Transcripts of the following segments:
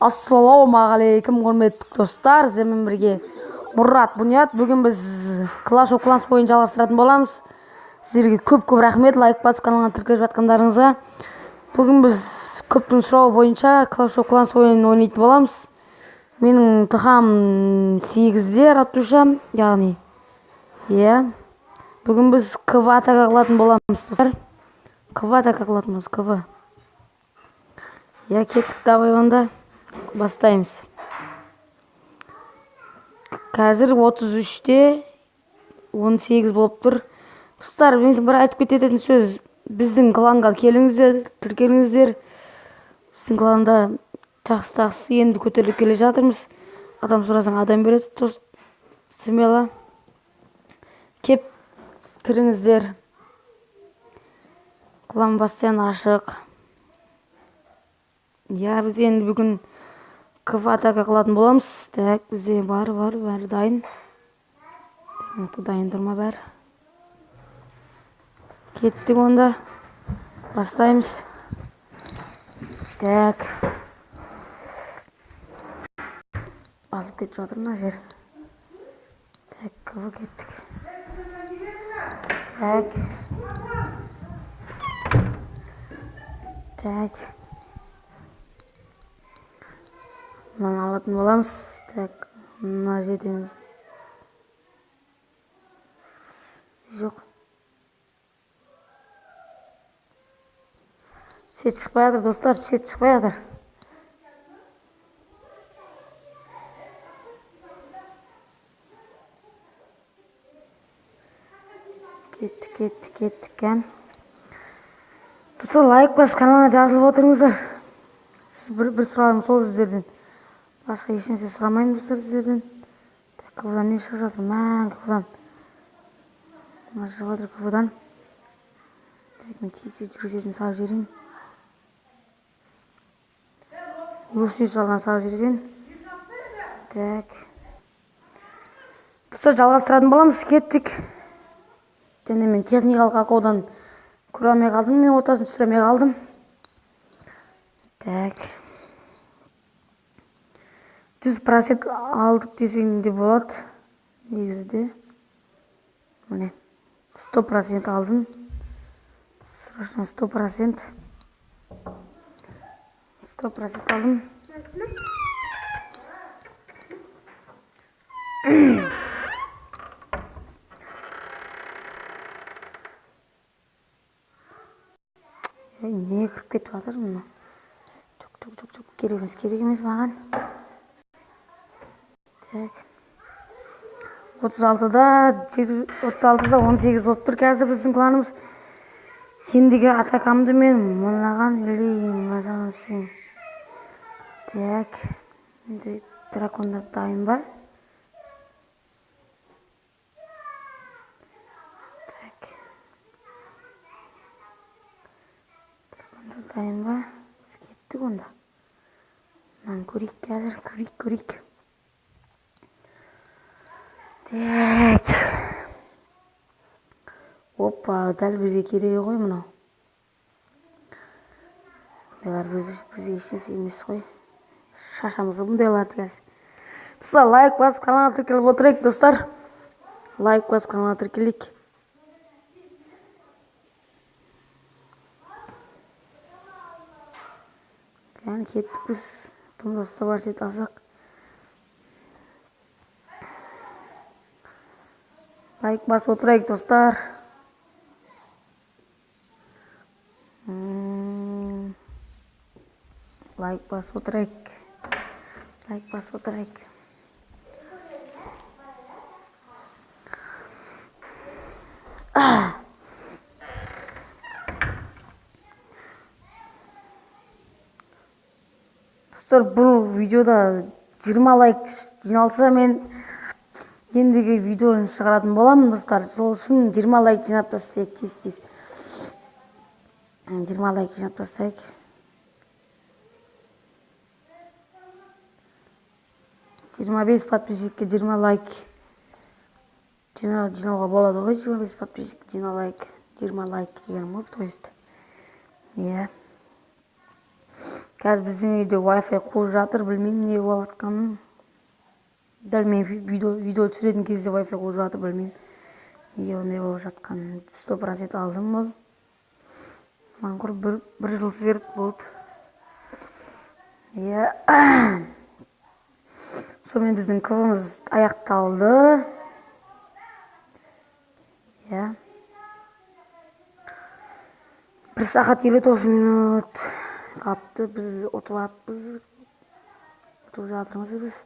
Ассалаумағалейкум құрметті достар, сіздермен бірге Мұрат Бұният. Бүгін біз Clash of Clans ойын жалғастыратын боламыз. Сіздерге көп рахмет лайк басып каналға тіркеліп жатқандарыңызға. Бүгін біз көптің сұрауы бойынша Clash of Clans ойынын ойнайтын боламыз. Менің тұқам 8-де ратуша, яғни бүгін біз КВ атака қылатын боламыз, достар. КВ атака қылатынбыз, КВ. Кеттік, давай онда бастаймыз. Қазір 33-те 18 болып тұр. Достар, мен бір айтып кететін сөз, біздің кланға келіңіздер, тіркеліңіздер. Біздің кланда жақсы енді көтеріліп келе жатырмыз. Адам сұрасаң адам береді, смело кеп кіріңіздер. Клан бастан ашық. Біз енді бүгін КВ атака қылатын боламыз. Так, бізде бәрі дайын. Дайын тұрма бәрі. Кеттік онда. Бастаймыз. Так. Басып кетіп жатыр мына жер. Так, КВ кеттік. Так. Мынаны алатын боламыз. Так, мына жерден жоқ. Сет шықпай жатыр, достар, сет шықпай жатыр. Кеттік. Достар, лайк басып каналға жазылып отырыңыздар. Сіз бір сұрағым сол сіздерден. Başka ешнәрсе сұрамаймын достар сіздерден. КВ-дан не шығып жатыр? КВ-дан. Мына шығып жатыр КВ-дан. Мен тез жүргізетін салып жіберейін. Өршіне салған салып жіберейін. Так. Достар, жалғастыратын боламыз. Кеттік. Және мен техникалық ақаудан көре алмай қалдым. Мен ортасын түсіре алмай қалдым. Так. 100% алдық десең де болады. Негізде. Міне. 100% алдым. Срочно 100%. 100% алдым. Не кіріп кетіп жатыр мұны? Жоқ. Керек емес маған. 36-да 18 болып тұр қазір біздің кланымыз. Ендігі атакамды мен мұнаған үлейін сен. Так. Дракондар дайын ба? Так. Дракондар дайын ба? Біз кеттік онда. Мынаны көрейік қазір, көрейік. Так. Опа, дәл бізге керегі ғой мұнау. Бұндайлар бізге ешнәрсе емес қой. Шашамызды бұндайларды қазір. Достар, лайк басып каналға тіркеліп отырайық, достар. Лайк басып каналға тіркелейік. Кеттік біз. Бұнда ұста бар сет алсақ. Лайк басып отырайық, достар. Лайк басып отырайық. Достар, бұл видеода 20 лайк жиналса, мен ендігі видеоны шығаратын боламын, достар. Сол үшін 20 лайк жинап тастайық, тез. 20 лайк жинап тастайық. 25 подписчикке 20 лайк жинауға болады ғой. 25 подписчик 20 лайк деген ғой, то есть. Қазір біздің үйде Wi-Fi қуып жатыр, білмеймін не болып жатқанын. Дәл мен видео түсіретін кезде Wi-Fi қуып жатыр, білмеймін неге ондай болып жатқанын. 100% алдым бұл. Маңғұр бір жыл жіберіп болды. Сонымен біздің квмыз аяқталды. Бір сағат 59 минут қалыпты. Біз отырып жатырмыз біз.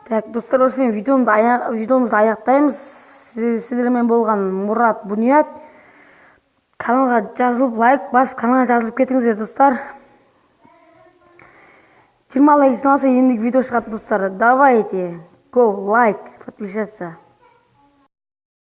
Так, достар, осымен видеомызды аяқтаймыз. Сіздермен болған Мұрат Бұният. Каналға жазылып, лайк басып, каналға жазылып кетіңіздер, достар. 20 лайк жиналса ендігі видео шығады, достар. Давайте, go, лайк, подписаться.